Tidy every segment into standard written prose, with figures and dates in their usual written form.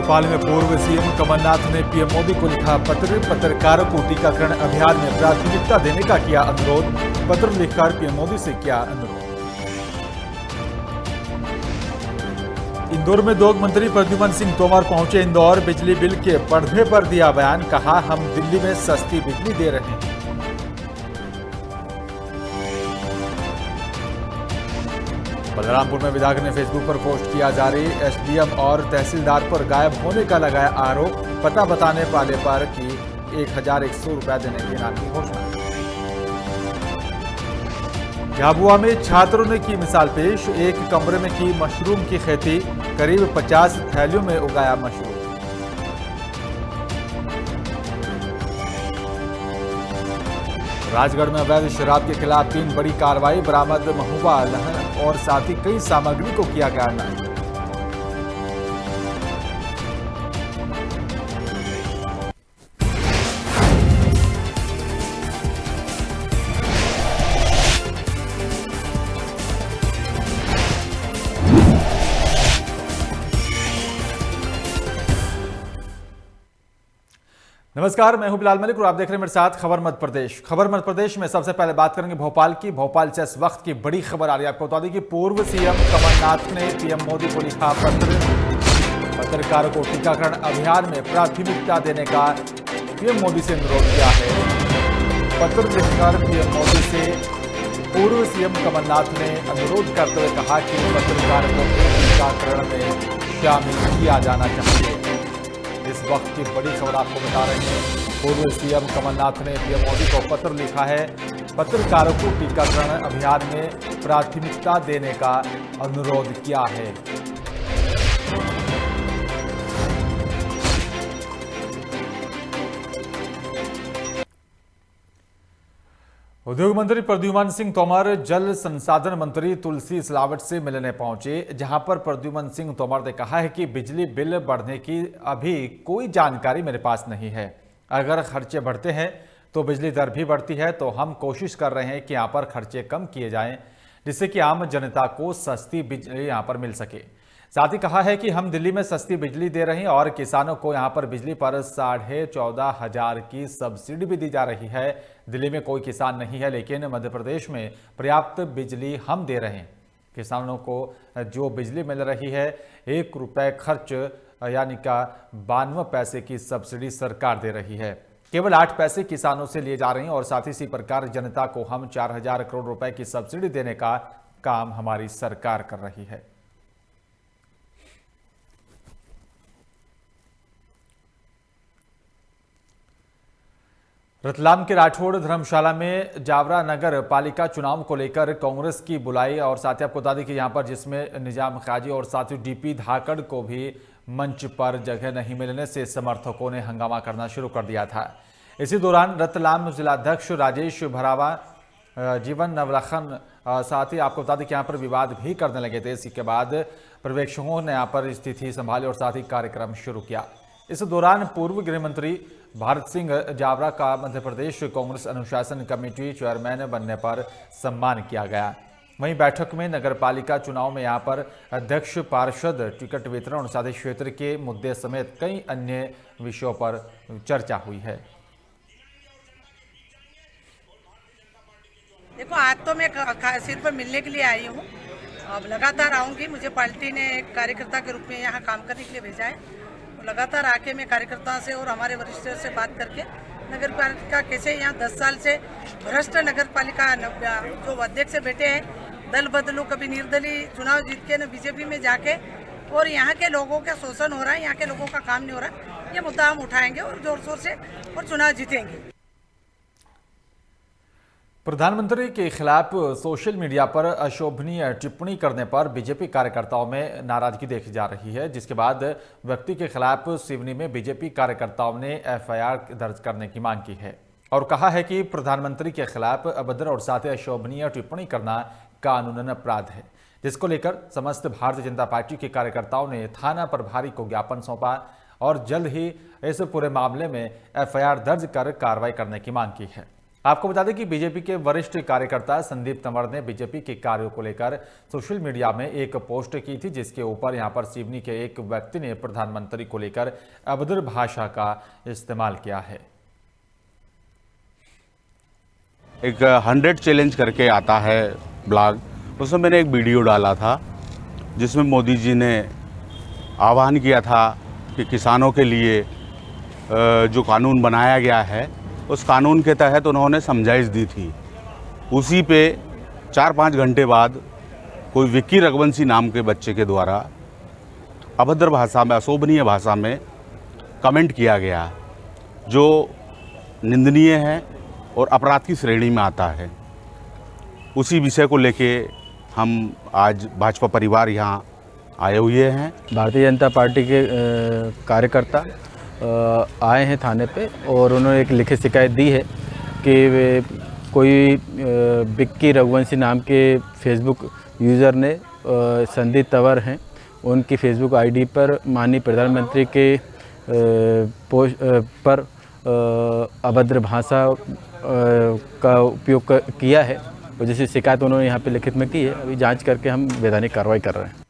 भोपाल में पूर्व सीएम कमलनाथ ने पीएम मोदी को लिखा पत्र, पत्रकारों को टीकाकरण अभियान में प्राथमिकता देने का किया अनुरोध। पत्र लिखकर पीएम मोदी से किया अनुरोध। इंदौर में उद्योग मंत्री प्रद्युमन सिंह तोमर पहुंचे इंदौर। बिजली बिल के बढ़ने पर दिया बयान, कहा हम दिल्ली में सस्ती बिजली दे रहे हैं। बलरामपुर में विधायक ने फेसबुक पर पोस्ट किया जारी, एसडीएम और तहसीलदार पर गायब होने का लगाया आरोप। पता बताने वाले पर की 1100 रुपया देने की इनाम की घोषणा। झाबुआ में छात्रों ने की मिसाल पेश, एक कमरे में की मशरूम की खेती, करीब 50 थैलियों में उगाया मशरूम। राजगढ़ में अवैध शराब के खिलाफ 3 बड़ी कार्रवाई, बरामद महुआ, लहन और साथ ही कई सामग्री को किया गया नष्ट। नमस्कार, मैं हूं बिलाल मलिक और आप देख रहे हैं मेरे साथ खबर मध्य प्रदेश। खबर मध्य प्रदेश में सबसे पहले बात करेंगे भोपाल की। भोपाल से इस वक्त की बड़ी खबर आ रही है। आपको बता दें कि पूर्व सीएम कमलनाथ ने पीएम मोदी को लिखा पत्र, पत्रकारों को टीकाकरण अभियान में प्राथमिकता देने का पीएम मोदी से अनुरोध किया है। पत्र लिखकर पीएम मोदी से पूर्व सीएम कमलनाथ ने अनुरोध करते हुए कहा कि पत्रकारों को टीकाकरण में शामिल किया जाना चाहिए। इस वक्त की बड़ी खबर आपको बता रहे हैं। पूर्व सीएम कमलनाथ ने पीएम मोदी को पत्र लिखा है, पत्रकारों को टीकाकरण अभियान में प्राथमिकता देने का अनुरोध किया है। उद्योग मंत्री प्रद्युमन सिंह तोमर जल संसाधन मंत्री तुलसी सिलावट से मिलने पहुंचे, जहां पर प्रद्युमन सिंह तोमर ने कहा है कि बिजली बिल बढ़ने की अभी कोई जानकारी मेरे पास नहीं है। अगर खर्चे बढ़ते हैं तो बिजली दर भी बढ़ती है, तो हम कोशिश कर रहे हैं कि यहां पर खर्चे कम किए जाएं, जिससे कि आम जनता को सस्ती बिजली यहां पर मिल सके। साथ ही कहा है कि हम दिल्ली में सस्ती बिजली दे रहे हैं और किसानों को यहां पर बिजली पर 14,500 की सब्सिडी भी दी जा रही है। दिल्ली में कोई किसान नहीं है, लेकिन मध्य प्रदेश में पर्याप्त बिजली हम दे रहे हैं। किसानों को जो बिजली मिल रही है, 1 रुपये खर्च यानी का 92 पैसे की सब्सिडी सरकार दे रही है। केवल 8 पैसे किसानों से लिए जा रहे हैं और साथ ही इसी प्रकार जनता को हम 4,000 करोड़ रुपए की सब्सिडी देने का काम हमारी सरकार कर रही है। रतलाम के राठौड़ धर्मशाला में जावरा नगर पालिका चुनाव को लेकर कांग्रेस की बुलाई और साथ ही आपको बता दें कि यहां पर जिसमें निजाम काजी और साथ ही डीपी धाकड़ को भी मंच पर जगह नहीं मिलने से समर्थकों ने हंगामा करना शुरू कर दिया था। इसी दौरान रतलाम जिलाध्यक्ष राजेश भरावा, जीवन नवलखन साथ ही आपको बता दें कि यहाँ पर विवाद भी करने लगे थे। इसी के बाद पर्यवेक्षकों ने यहाँ पर स्थिति संभाली और साथ ही कार्यक्रम शुरू किया। इस दौरान पूर्व गृह मंत्री भारत सिंह जावरा का मध्य प्रदेश कांग्रेस अनुशासन कमेटी चेयरमैन बनने पर सम्मान किया गया। वहीं बैठक में नगर पालिका चुनाव में यहां पर अध्यक्ष, पार्षद, टिकट वितरण और साथ ही क्षेत्र के मुद्दे समेत कई अन्य विषयों पर चर्चा हुई है। देखो, आज तो मैं सिर्फ मिलने के लिए आई हूँ। अब लगातार आऊँगी। मुझे पार्टी ने एक कार्यकर्ता के रूप में यहाँ काम करने के लिए भेजा है। लगातार आके मैं कार्यकर्ताओं से और हमारे वरिष्ठों से बात करके नगर पालिका कैसे यहाँ 10 साल से भ्रष्ट नगर पालिका जो अध्यक्ष बैठे हैं, दल बदलू, कभी निर्दलीय चुनाव जीत के न बीजेपी में जाके, और यहाँ के लोगों का शोषण हो रहा है, यहाँ के लोगों का काम नहीं हो रहा। ये मुद्दा हम उठाएंगे और जोर शोर से और चुनाव जीतेंगे। प्रधानमंत्री के खिलाफ सोशल मीडिया पर अशोभनीय टिप्पणी करने पर बीजेपी कार्यकर्ताओं में नाराजगी देखी जा रही है, जिसके बाद व्यक्ति के खिलाफ सिवनी में बीजेपी कार्यकर्ताओं ने एफआईआर दर्ज करने की मांग की है और कहा है कि प्रधानमंत्री के खिलाफ अभद्र और साथ ही अशोभनीय टिप्पणी करना कानूनन अपराध है, जिसको लेकर समस्त भारतीय जनता पार्टी के कार्यकर्ताओं ने थाना प्रभारी को ज्ञापन सौंपा और जल्द ही इस पूरे मामले में एफआईआर दर्ज कर कार्रवाई करने की मांग की है। आपको बता दें कि बीजेपी के वरिष्ठ कार्यकर्ता संदीप तंवर ने बीजेपी के कार्यों को लेकर सोशल मीडिया में एक पोस्ट की थी, जिसके ऊपर यहां पर सिवनी के एक व्यक्ति ने प्रधानमंत्री को लेकर अभद्र भाषा का इस्तेमाल किया है। एक 100 चैलेंज करके आता है ब्लॉग, उसमें मैंने एक वीडियो डाला था जिसमें मोदी जी ने आह्वान किया था कि किसानों के लिए जो कानून बनाया गया है उस कानून के तहत उन्होंने समझाइश दी थी। उसी पे 4-5 घंटे बाद कोई विक्की रघुवंशी नाम के बच्चे के द्वारा अभद्र भाषा में, अशोभनीय भाषा में कमेंट किया गया, जो निंदनीय है और अपराध की श्रेणी में आता है। उसी विषय को लेके हम आज भाजपा परिवार यहाँ आए हुए हैं। भारतीय जनता पार्टी के कार्यकर्ता आए हैं थाने पे और उन्होंने एक लिखित शिकायत दी है कि वे कोई विक्की रघुवंशी नाम के फेसबुक यूज़र ने संदीप तंवर हैं, उनकी फेसबुक आईडी पर माननीय प्रधानमंत्री के पोस्ट पर अभद्र भाषा का उपयोग किया है, और जैसी शिकायत उन्होंने यहाँ पे लिखित में की है। अभी जांच करके हम वैधानिक कार्रवाई कर रहे हैं।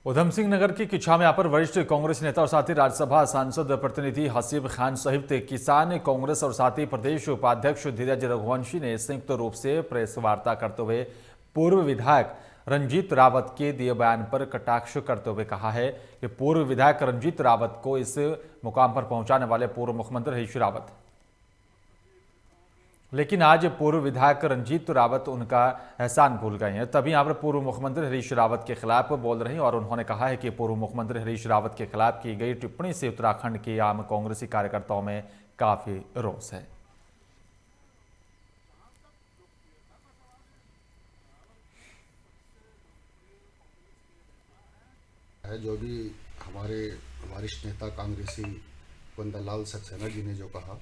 उधम सिंह नगर की किच्छा में यहाँ पर वरिष्ठ कांग्रेस नेता और साथ ही राज्यसभा सांसद प्रतिनिधि हसीब खान सहित किसान कांग्रेस और साथ ही प्रदेश उपाध्यक्ष धीरज रघुवंशी ने संयुक्त रूप से प्रेस वार्ता करते हुए पूर्व विधायक रंजीत रावत के दिए बयान पर कटाक्ष करते हुए कहा है कि पूर्व विधायक रंजीत रावत को इस मुकाम पर पहुंचाने वाले पूर्व मुख्यमंत्री हरीश रावत, लेकिन आज पूर्व विधायक रंजीत रावत उनका एहसान भूल गए हैं। तभी यहाँ पर पूर्व मुख्यमंत्री हरीश रावत के खिलाफ बोल रहे हैं और उन्होंने कहा है कि पूर्व मुख्यमंत्री हरीश रावत के खिलाफ की गई टिप्पणी से उत्तराखंड के आम कांग्रेसी कार्यकर्ताओं में काफी रोष है। जो भी हमारे वरिष्ठ नेता कांग्रेसी कुंदन लाल सक्सेना जी ने जो कहा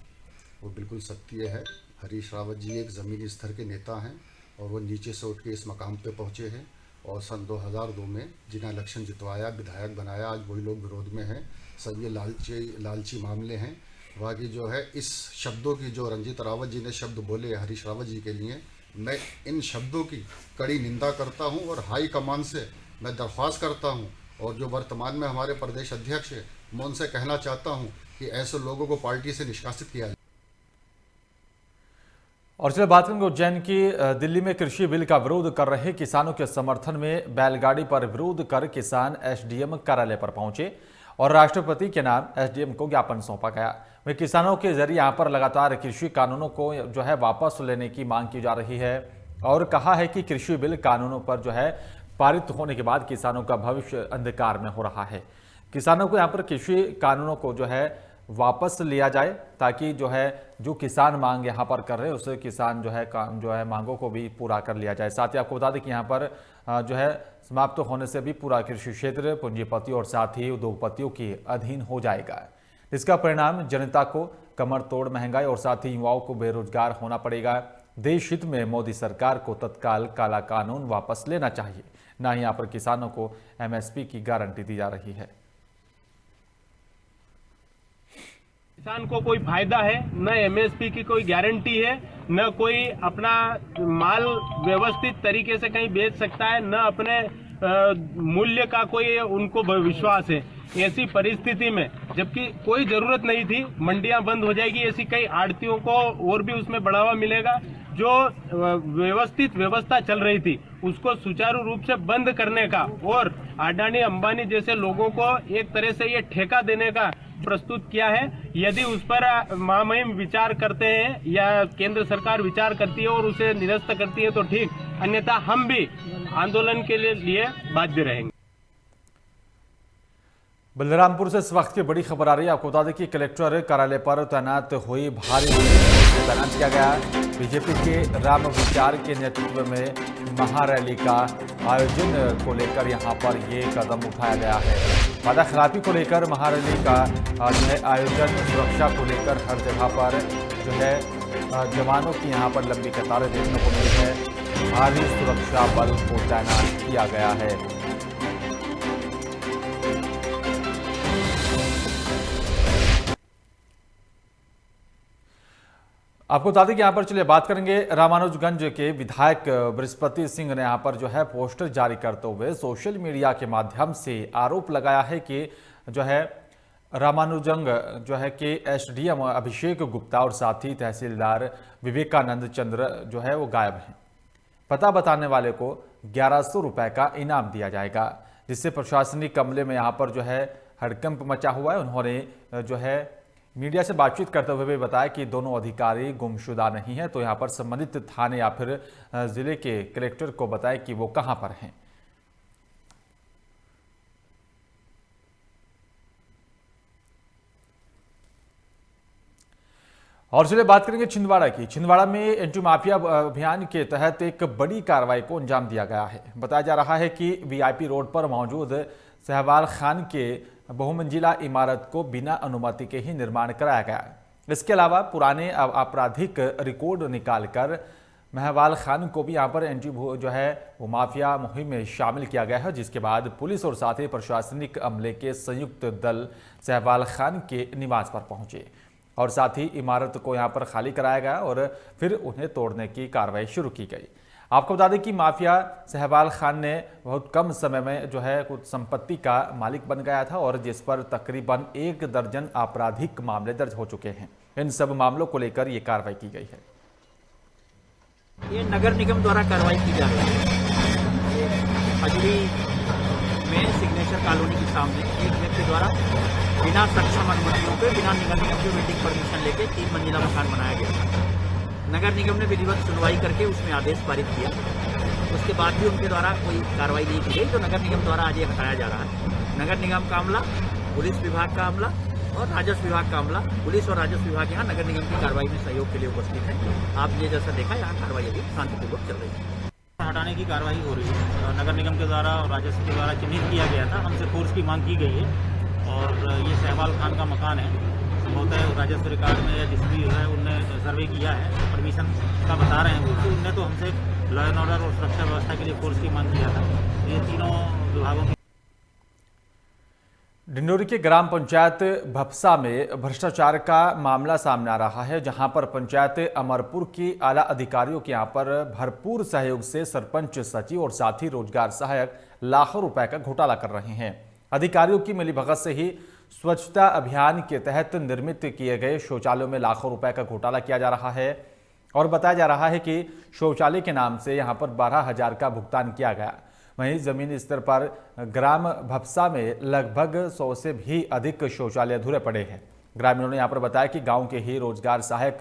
वो बिल्कुल सत्य है। हरीश रावत जी एक ज़मीनी स्तर के नेता हैं और वो नीचे से उठ के इस मकाम पे पहुँचे हैं और सन 2002 में जिन्हें इलेक्शन जितवाया, विधायक बनाया, आज वही लोग विरोध में हैं। सब ये लालची मामले हैं। बाकी जो है इस शब्दों की जो रंजीत रावत जी ने शब्द बोले हरीश रावत जी के लिए, मैं इन शब्दों की कड़ी निंदा करता हूँ और हाई कमान से मैं दरख्वास्त करता हूँ और जो वर्तमान में हमारे प्रदेश अध्यक्ष हैं मैं उनसे कहना चाहता हूँ कि ऐसे लोगों को पार्टी से निष्कासित किया जाए। और चलिए बात करेंगे उज्जैन की। दिल्ली में कृषि बिल का विरोध कर रहे किसानों के समर्थन में बैलगाड़ी पर विरोध कर किसान एसडीएम कार्यालय पर पहुंचे और राष्ट्रपति के नाम एसडीएम को ज्ञापन सौंपा गया। वहीं किसानों के जरिए यहां पर लगातार कृषि कानूनों को जो है वापस लेने की मांग की जा रही है और कहा है कि कृषि बिल कानूनों पर जो है पारित होने के बाद किसानों का भविष्य अंधकार में हो रहा है। किसानों को यहाँ पर कृषि कानूनों को जो है वापस लिया जाए ताकि जो किसान मांग यहाँ पर कर रहे हैं उसे किसान जो है मांगों को भी पूरा कर लिया जाए। साथ ही आपको बता दें कि यहाँ पर जो है समाप्त होने से भी पूरा कृषि क्षेत्र पूंजीपतियों और साथ ही उद्योगपतियों के अधीन हो जाएगा। इसका परिणाम जनता को कमर तोड़ महंगाई और साथ ही युवाओं को बेरोजगार होना पड़ेगा। देश हित में मोदी सरकार को तत्काल काला कानून वापस लेना चाहिए, ना ही यहाँ पर किसानों को एमएसपी की गारंटी दी जा रही है। किसान को कोई फायदा है, न एमएसपी की कोई गारंटी है, न कोई अपना माल व्यवस्थित तरीके से कहीं बेच सकता है, न अपने मूल्य का कोई उनको विश्वास है। ऐसी परिस्थिति में जबकि कोई जरूरत नहीं थी, मंडियां बंद हो जाएगी, ऐसी कई आड़तियों को और भी उसमें बढ़ावा मिलेगा। जो व्यवस्थित व्यवस्था चल रही थी उसको सुचारू रूप से बंद करने का और अडानी अंबानी जैसे लोगों को एक तरह से ये ठेका देने का प्रस्तुत किया है। यदि उस पर महामहिम विचार करते हैं या केंद्र सरकार विचार करती है और उसे निरस्त करती है तो ठीक, अन्यथा हम भी आंदोलन के लिए बाध्य रहेंगे। बलरामपुर से इस वक्त की बड़ी खबर आ रही है। आपको बता दें कि कलेक्टर कार्यालय पर तैनात हुई भारी तैनात किया गया। बीजेपी के राम विचार के नेतृत्व में महारैली का आयोजन को लेकर यहां पर ये कदम उठाया गया है। वादा खिलाफी को लेकर महारैली का जो है आयोजन, सुरक्षा को लेकर हर जगह पर जो है जवानों की यहां पर लंबी कतारें देखने को मिली है। भारी सुरक्षा बल को तैनात किया गया है। आपको बता दें कि यहाँ पर चलिए बात करेंगे रामानुजगंज के विधायक बृहस्पति सिंह ने यहाँ पर जो है पोस्टर जारी करते हुए सोशल मीडिया के माध्यम से आरोप लगाया है कि जो है रामानुजंग जो है कि एसडीएम अभिषेक गुप्ता और साथी तहसीलदार विवेकानंद चंद्र जो है वो गायब हैं। पता बताने वाले को 1100 रुपए का इनाम दिया जाएगा, जिससे प्रशासनिक अमले में यहाँ पर जो है हड़कंप मचा हुआ है। उन्होंने जो है मीडिया से बातचीत करते हुए भी बताया कि दोनों अधिकारी गुमशुदा नहीं है, तो यहाँ पर संबंधित थाने या फिर जिले के कलेक्टर को बताए कि वो कहाँ पर हैं। और चलिए बात करेंगे छिंदवाड़ा की। छिंदवाड़ा में एंटी माफिया अभियान के तहत एक बड़ी कार्रवाई को अंजाम दिया गया है। बताया जा रहा है कि वीआईपी रोड पर मौजूद सहवाल खान के बहुमंजिला इमारत को बिना अनुमति के ही निर्माण कराया गया। इसके अलावा पुराने आपराधिक रिकॉर्ड निकालकर महवाल खान को भी यहाँ पर एंटी जो है वो माफिया मुहिम में शामिल किया गया है, जिसके बाद पुलिस और साथ ही प्रशासनिक अमले के संयुक्त दल सहवाल खान के निवास पर पहुंचे और साथ ही इमारत को यहाँ पर खाली कराया गया और फिर उन्हें तोड़ने की कार्रवाई शुरू की गई। आपको बता दें कि माफिया सहवाल खान ने बहुत कम समय में जो है कुछ संपत्ति का मालिक बन गया था और जिस पर तकरीबन 1 दर्जन आपराधिक मामले दर्ज हो चुके हैं। इन सब मामलों को लेकर ये कार्रवाई की गई है। ये नगर निगम द्वारा कार्रवाई की जा रही है। हजरी में सिग्नेचर कॉलोनी के सामने एक व्यक्ति द्वारा बिना सक्षम अनुमतियों पे बिना नगर निगम की बिल्डिंग परमिशन लेके 3 मंजिला मकान बनाया गया। नगर निगम ने विधिवत सुनवाई करके उसमें आदेश पारित किया। उसके बाद भी उनके द्वारा कोई कार्रवाई नहीं की गई, तो नगर निगम द्वारा आज ये हटाया जा रहा है। नगर निगम का अमला, पुलिस विभाग का अमला और राजस्व विभाग का अमला, पुलिस और राजस्व विभाग यहाँ नगर निगम की कार्रवाई में सहयोग के लिए उपस्थित है। आपने जैसा देखा, यहाँ कार्रवाई अभी शांतिपूर्वक चल रही है। हटाने की कार्रवाई हो रही है। नगर निगम के द्वारा और राजस्व के द्वारा चिन्हित किया गया था, हमसे फोर्स की मांग की गई है और ये सहवाल खान का मकान है। संभवतः राजस्व रिकॉर्ड में या जिस भी है उनने सर्वे किया है, परमिशन का बता रहे हैं वो, तो उनने तो हमसे लॉ एंड ऑर्डर और सुरक्षा व्यवस्था के लिए फोर्स की मांग किया था। ये तीनों विभागों की। डिंडोरी के ग्राम पंचायत भपसा में भ्रष्टाचार का मामला सामने आ रहा है, जहां पर पंचायत अमरपुर की आला अधिकारियों के यहां पर भरपूर सहयोग से सरपंच, सचिव और साथ ही रोजगार सहायक लाखों रुपए का घोटाला कर रहे हैं। अधिकारियों की मिलीभगत से ही स्वच्छता अभियान के तहत निर्मित किए गए शौचालयों में लाखों रुपए का घोटाला किया जा रहा है और बताया जा रहा है कि शौचालय के नाम से यहां पर 12,000 का भुगतान किया गया। वहीं जमीनी स्तर पर ग्राम भपसा में लगभग 100 से भी अधिक शौचालय अधूरे पड़े हैं। ग्रामीणों ने यहाँ पर बताया कि गांव के ही रोजगार सहायक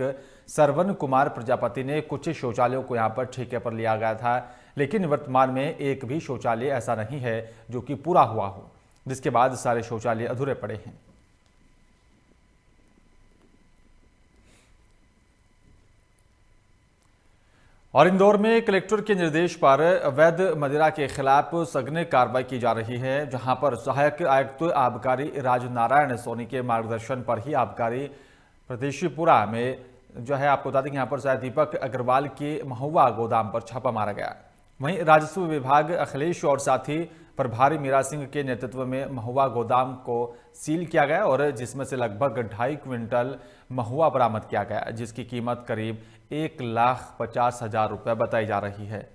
सरवन कुमार प्रजापति ने कुछ शौचालयों को यहाँ पर ठेके पर लिया गया था, लेकिन वर्तमान में एक भी शौचालय ऐसा नहीं है जो कि पूरा हुआ हो, जिसके बाद सारे शौचालय अधूरे पड़े हैं। और इंदौर में कलेक्टर के निर्देश पर अवैध मदिरा के खिलाफ सघन कार्रवाई की जा रही है, जहां पर सहायक आयुक्त आबकारी राजनारायण सोनी के मार्गदर्शन पर ही आबकारी प्रदेशीपुरा में जो है आपको बता दें कि यहाँ पर दीपक अग्रवाल के महुआ गोदाम पर छापा मारा गया। वहीं राजस्व विभाग अखिलेश और साथ ही प्रभारी मीरा सिंह के नेतृत्व में महुआ गोदाम को सील किया गया और जिसमें से लगभग 2.5 क्विंटल महुआ बरामद किया गया, जिसकी कीमत करीब 1,50,000 रुपये बताई जा रही है।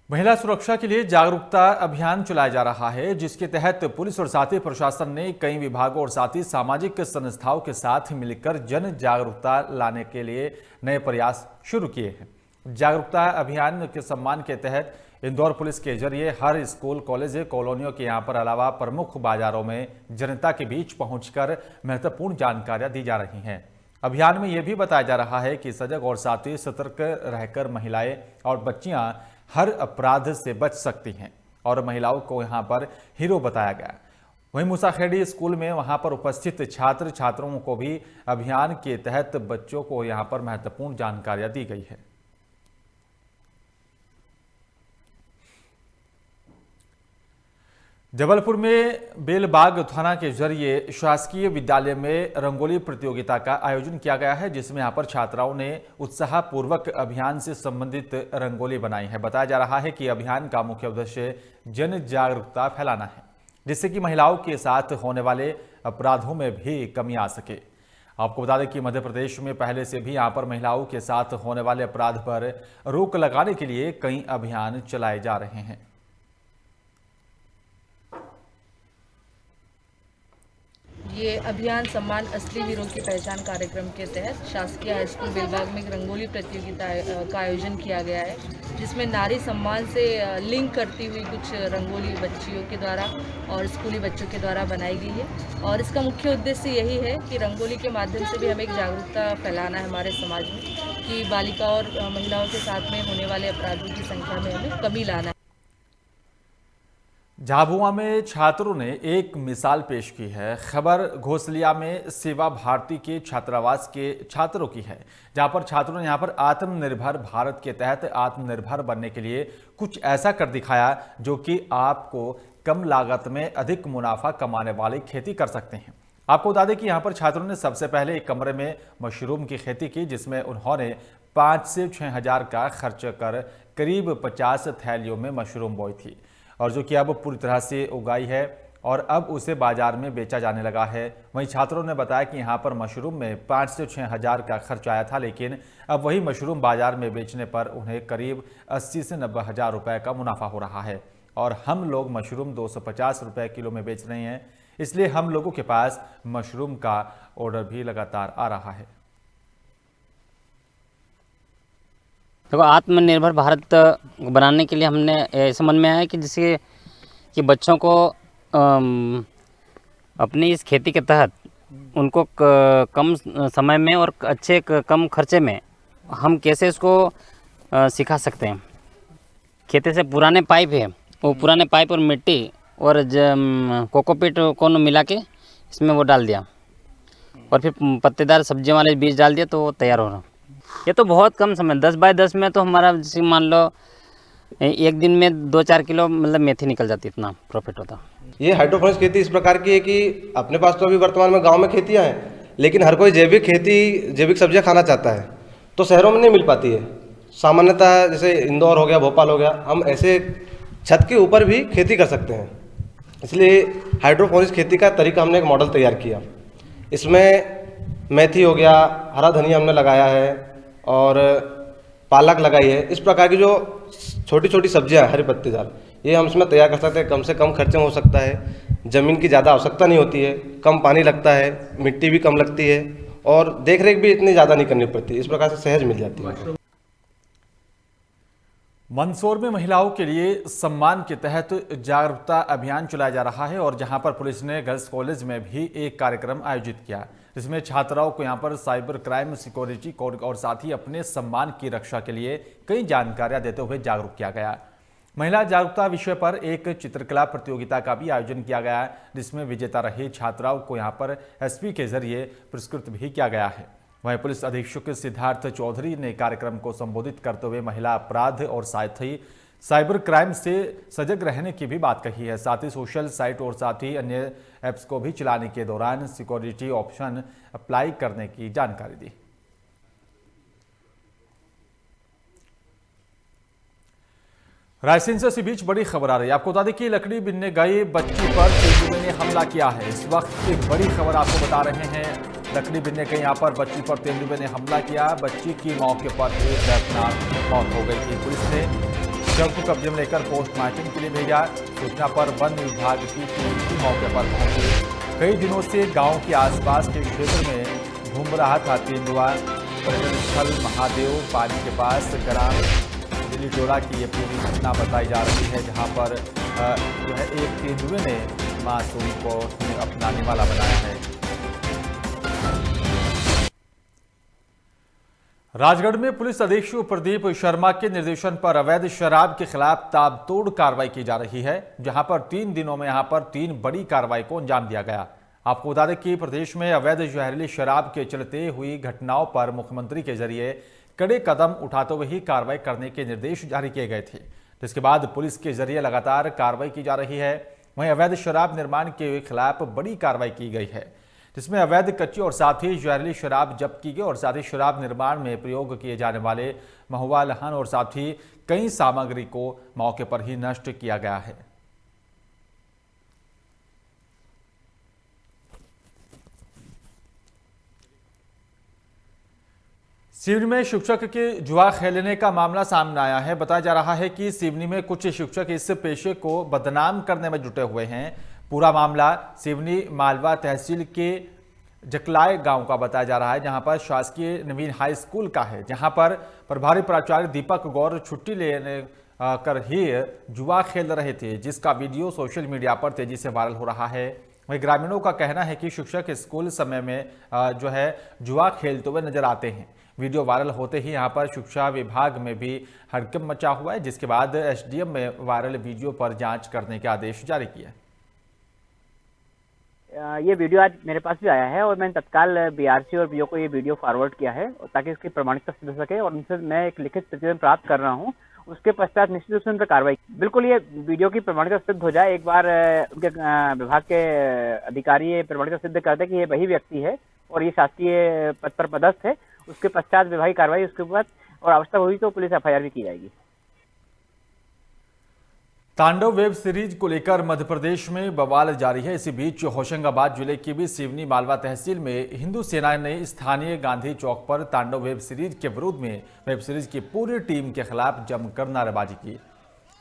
महिला सुरक्षा के लिए जागरूकता अभियान चलाया जा रहा है, जिसके तहत पुलिस और साथ ही प्रशासन ने कई विभागों और साथ ही सामाजिक संस्थाओं के साथ मिलकर जन जागरूकता लाने के लिए नए प्रयास शुरू किए हैं। जागरूकता अभियान के सम्मान के तहत इंदौर पुलिस के जरिए हर स्कूल, कॉलेज, कॉलोनियों के यहाँ पर अलावा प्रमुख बाजारों में जनता के बीच पहुंचकर महत्वपूर्ण जानकारियां दी जा रही हैं। अभियान में यह भी बताया जा रहा है कि सजग और साथ ही सतर्क रहकर महिलाएं और बच्चियां हर अपराध से बच सकती हैं और महिलाओं को यहाँ पर हीरो बताया गया। वहीं मूसाखेड़ी स्कूल में वहाँ पर उपस्थित छात्र छात्राओं को भी अभियान के तहत बच्चों को यहाँ पर महत्वपूर्ण जानकारियां दी गई है। जबलपुर में बेलबाग थाना के जरिए शासकीय विद्यालय में रंगोली प्रतियोगिता का आयोजन किया गया है, जिसमें यहाँ पर छात्राओं ने उत्साहपूर्वक अभियान से संबंधित रंगोली बनाई है। बताया जा रहा है कि अभियान का मुख्य उद्देश्य जन जागरूकता फैलाना है, जिससे कि महिलाओं के साथ होने वाले अपराधों में भी कमी आ सके। आपको बता दें कि मध्य प्रदेश में पहले से भी यहां पर महिलाओं के साथ होने वाले अपराध पर रोक लगाने के लिए कई अभियान चलाए जा रहे हैं। ये अभियान सम्मान असली हीरो की पहचान कार्यक्रम के तहत शासकीय हाई स्कूल बेलबाग में एक रंगोली प्रतियोगिता का आयोजन किया गया है, जिसमें नारी सम्मान से लिंक करती हुई कुछ रंगोली बच्चियों के द्वारा और स्कूली बच्चों के द्वारा बनाई गई है। और इसका मुख्य उद्देश्य यही है कि रंगोली के माध्यम से भी हमें एक जागरूकता फैलाना है हमारे समाज में कि बालिका और महिलाओं के साथ में होने वाले अपराधों की संख्या में हमें कमी लाना है। झाबुआ में छात्रों ने एक मिसाल पेश की है। खबर घोसलिया में सेवा भारती के छात्रावास के छात्रों की है, जहां पर छात्रों ने यहां पर आत्मनिर्भर भारत के तहत आत्मनिर्भर बनने के लिए कुछ ऐसा कर दिखाया जो कि आपको कम लागत में अधिक मुनाफा कमाने वाली खेती कर सकते हैं। आपको बता दें कि यहां पर छात्रों ने सबसे पहले एक कमरे में मशरूम की खेती की, जिसमें उन्होंने 5 से 6 हज़ार का खर्च कर करीब 50 थैलियों में मशरूम बोई थी और जो कि अब पूरी तरह से उगाई है और अब उसे बाजार में बेचा जाने लगा है। वहीं छात्रों ने बताया कि यहाँ पर मशरूम में 5 से 6 हज़ार का खर्च आया था, लेकिन अब वही मशरूम बाजार में बेचने पर उन्हें करीब 80 से 90 हज़ार रुपये का मुनाफा हो रहा है और हम लोग मशरूम 250 रुपये किलो में बेच रहे हैं, इसलिए हम लोगों के पास मशरूम का ऑर्डर भी लगातार आ रहा है। देखो, आत्मनिर्भर भारत बनाने के लिए हमने ऐसा मन में आया कि जैसे कि बच्चों को अपनी इस खेती के तहत उनको कम समय में और अच्छे कम खर्चे में हम कैसे इसको सिखा सकते हैं। खेती से पुराने पाइप है, वो पुराने पाइप और मिट्टी और कोकोपीट को मिला के इसमें वो डाल दिया और फिर पत्तेदार सब्जियों वाले बीज डाल दिया तो वो तैयार हो रहा। ये तो बहुत कम समय, 10 बाय 10 में तो हमारा जैसे मान लो एक दिन में 2-4 किलो मतलब मेथी निकल जाती, इतना प्रॉफिट होता। ये हाइड्रोपोनिक्स खेती इस प्रकार की है कि अपने पास तो अभी वर्तमान में गांव में खेतियां हैं, लेकिन हर कोई जैविक सब्जियां खाना चाहता है, तो शहरों में नहीं मिल पाती है। सामान्यतः जैसे इंदौर हो गया, भोपाल हो गया, हम ऐसे छत के ऊपर भी खेती कर सकते हैं। इसलिए हाइड्रोपोनिक्स खेती का तरीका हमने एक मॉडल तैयार किया। इसमें मेथी हो गया, हरा धनिया हमने लगाया है और पालक लगाई है। इस प्रकार की जो छोटी छोटी सब्जियां हरी पत्तेदार, ये हम इसमें तैयार कर सकते हैं। कम से कम खर्चे में हो सकता है, ज़मीन की ज़्यादा आवश्यकता नहीं होती है, कम पानी लगता है, मिट्टी भी कम लगती है और देख रेख भी इतनी ज़्यादा नहीं करनी पड़ती। इस प्रकार से सहज मिल जाती है। मंदसौर में महिलाओं के लिए सम्मान के तहत जागरूकता अभियान चलाया जा रहा है और जहां पर पुलिस ने गर्ल्स कॉलेज में भी एक कार्यक्रम आयोजित किया, जिसमें छात्राओं को यहां पर साइबर क्राइम, सिक्योरिटी और साथ ही अपने सम्मान की रक्षा के लिए कई जानकारियां देते हुए जागरूक किया गया। महिला जागरूकता विषय पर एक चित्रकला प्रतियोगिता का भी आयोजन किया गया, जिसमें विजेता रही छात्राओं को यहां पर एसपी के जरिए पुरस्कृत भी किया गया है। वहीं पुलिस अधीक्षक सिद्धार्थ चौधरी ने कार्यक्रम को संबोधित करते हुए महिला अपराध और साथ ही साइबर क्राइम से सजग रहने की भी बात कही है। साथ ही सोशल साइट और साथ ही अन्य ऐप्स को भी चलाने के दौरान सिक्योरिटी ऑप्शन अप्लाई करने की जानकारी दी। रायसेन से इसी बीच बड़ी खबर आ रही है। आपको बता दें कि लकड़ी बीनने गई बच्ची पर तेंदुए ने हमला किया है। इस वक्त एक बड़ी खबर आपको बता रहे हैं। लकड़ी बीनने के यहाँ पर बच्ची पर तेंदुए ने हमला किया। बच्ची की मौके पर एक दर्दनाक मौत हो गई थी। पुलिस ने शव को कब्जे में लेकर पोस्टमार्टम के लिए भेजा। सूचना पर वन विभाग की टीम की मौके पर पहुंची। कई दिनों से गांव के आसपास के क्षेत्र में घूम रहा था तेंदुआ। पर्यटन स्थल महादेव पानी के पास ग्राम दिलीटोला की ये पूरी घटना बताई जा रही है, जहां पर जो है एक तेंदुए ने मासूम को अपना निवाला बनाया है। राजगढ़ में पुलिस अधीक्षक प्रदीप शर्मा के निर्देशन पर अवैध शराब के खिलाफ ताबतोड़ कार्रवाई की जा रही है, जहां पर 3 दिनों में यहां पर 3 बड़ी कार्रवाई को अंजाम दिया गया। आपको बता दें कि प्रदेश में अवैध जहरीली शराब के चलते हुई घटनाओं पर मुख्यमंत्री के जरिए कड़े कदम उठाते हुए ही कार्रवाई करने के निर्देश जारी किए गए थे, जिसके बाद पुलिस के जरिए लगातार कार्रवाई की जा रही है। वहीं अवैध शराब निर्माण के खिलाफ बड़ी कार्रवाई की गई है, जिसमें अवैध कच्ची और साथ ही जहरीली शराब जब्त की गई और साथ ही शराब निर्माण में प्रयोग किए जाने वाले महुआ लहन और साथ ही कई सामग्री को मौके पर ही नष्ट किया गया है। सिवनी में शिक्षक के जुआ खेलने का मामला सामने आया है। बताया जा रहा है कि सिवनी में कुछ शिक्षक इस पेशे को बदनाम करने में जुटे हुए हैं। पूरा मामला सिवनी मालवा तहसील के जकलाय गांव का बताया जा रहा है, जहां पर शासकीय नवीन हाई स्कूल का है, जहां पर प्रभारी प्राचार्य दीपक गौर छुट्टी लेने कर ही जुआ खेल रहे थे, जिसका वीडियो सोशल मीडिया पर तेजी से वायरल हो रहा है। वहीं ग्रामीणों का कहना है कि शिक्षक स्कूल समय में जो है जुआ खेलते हुए नजर आते हैं। वीडियो वायरल होते ही यहां पर शिक्षा विभाग में भी हड़कंप मचा हुआ है, जिसके बाद एसडीएम में वायरल वीडियो पर जांच करने के आदेश जारी किया। ये वीडियो आज मेरे पास भी आया है और मैंने तत्काल बीआरसी और बीओ को ये वीडियो फॉरवर्ड किया है ताकि इसकी प्रमाणिकता सिद्ध हो सके और उनसे मैं एक लिखित प्रतिवेदन प्राप्त कर रहा हूँ। उसके पश्चात निश्चित रूप से उन पर कार्रवाई, बिल्कुल ये वीडियो की प्रमाणिकता सिद्ध हो जाए, एक बार उनके विभाग के अधिकारी ये प्रमाणिकता सिद्ध कर दे कि ये वही व्यक्ति है और ये शासकीय पद पर पदस्थ है, उसके पश्चात विभागीय कार्रवाई उसके बाद और आवश्यकता हुई तो पुलिस एफआईआर भी की जाएगी। तांडव वेब सीरीज को लेकर मध्य प्रदेश में बवाल जारी है। इसी बीच होशंगाबाद जिले की भी सिवनी मालवा तहसील में हिंदू सेना ने स्थानीय गांधी चौक पर तांडव वेब सीरीज के विरोध में वेब सीरीज की पूरी टीम के खिलाफ जमकर नारेबाजी की।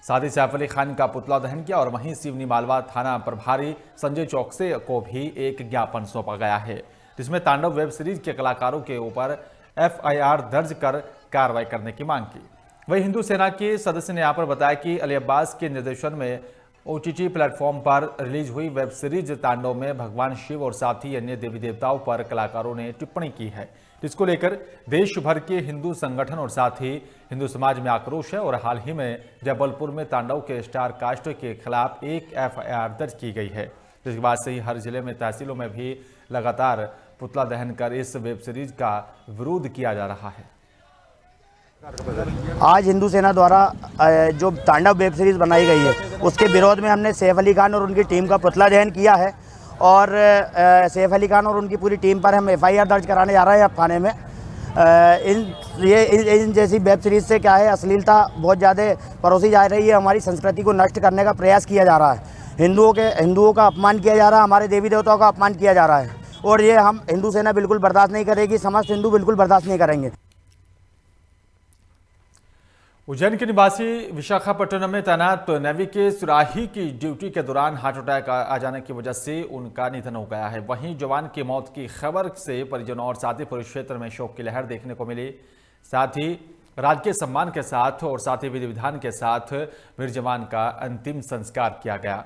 साथ ही सैफ अली खान का पुतला दहन किया और वहीं सिवनी मालवा थाना प्रभारी संजय चौकसे को भी एक ज्ञापन सौंपा गया है, जिसमें तांडव वेब सीरीज के कलाकारों के ऊपर एफआईआर दर्ज कर कार्रवाई करने की मांग की। वही हिंदू सेना के सदस्य ने यहाँ पर बताया कि अली अब्बास के निर्देशन में ओटीटी प्लेटफॉर्म पर रिलीज हुई वेब सीरीज तांडव में भगवान शिव और साथ ही अन्य देवी देवताओं पर कलाकारों ने टिप्पणी की है, जिसको लेकर देश भर के हिंदू संगठन और साथ ही हिंदू समाज में आक्रोश है। और हाल ही में जबलपुर में तांडव के स्टार कास्ट के खिलाफ एक एफआईआर दर्ज की गई है, जिसके बाद से ही हर जिले में तहसीलों में भी लगातार पुतला दहन कर इस वेब सीरीज का विरोध किया जा रहा है। आज हिंदू सेना द्वारा जो तांडव वेब सीरीज़ बनाई गई है उसके विरोध में हमने सैफ अली खान और उनकी टीम का पुतला दहन किया है और सैफ अली खान और उनकी पूरी टीम पर हम एफआईआर दर्ज कराने जा रहे हैं अब थाने में। इन जैसी वेब सीरीज़ से क्या है, अश्लीलता बहुत ज़्यादा परोसी जा रही है, हमारी संस्कृति को नष्ट करने का प्रयास किया जा रहा है, हिंदुओं का अपमान किया जा रहा है, हमारे देवी देवताओं का अपमान किया जा रहा है और ये हम हिंदू सेना बिल्कुल बर्दाश्त नहीं करेगी, समस्त हिंदू बिल्कुल बर्दाश्त नहीं करेंगे। उज्जैन के निवासी विशाखापट्टनम में तैनात नेवी के सुराही की ड्यूटी के दौरान हार्ट अटैक आ जाने की वजह से उनका निधन हो गया है। वहीं जवान की मौत की खबर से परिजनों और साथ ही पूरे क्षेत्र में शोक की लहर देखने को मिली। साथ ही राजकीय सम्मान के साथ और साथ ही विधि विधान के साथ वीर जवान का अंतिम संस्कार किया गया।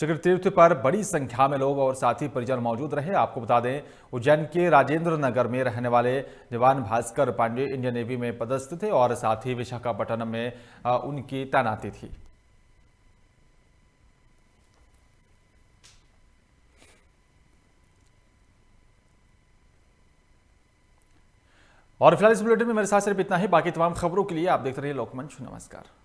चक्र तीर्थ पर बड़ी संख्या में लोग और साथ ही परिजन मौजूद रहे। आपको बता दें, उज्जैन के राजेंद्र नगर में रहने वाले जवान भास्कर पांडे इंडियन नेवी में पदस्थ थे और साथ ही विशाखापट्टनम में उनकी तैनाती थी। और फिलहाल इस बुलेटिन में मेरे साथ सिर्फ इतना ही। बाकी तमाम खबरों के लिए आप देखते रहिए लोकमंच। नमस्कार।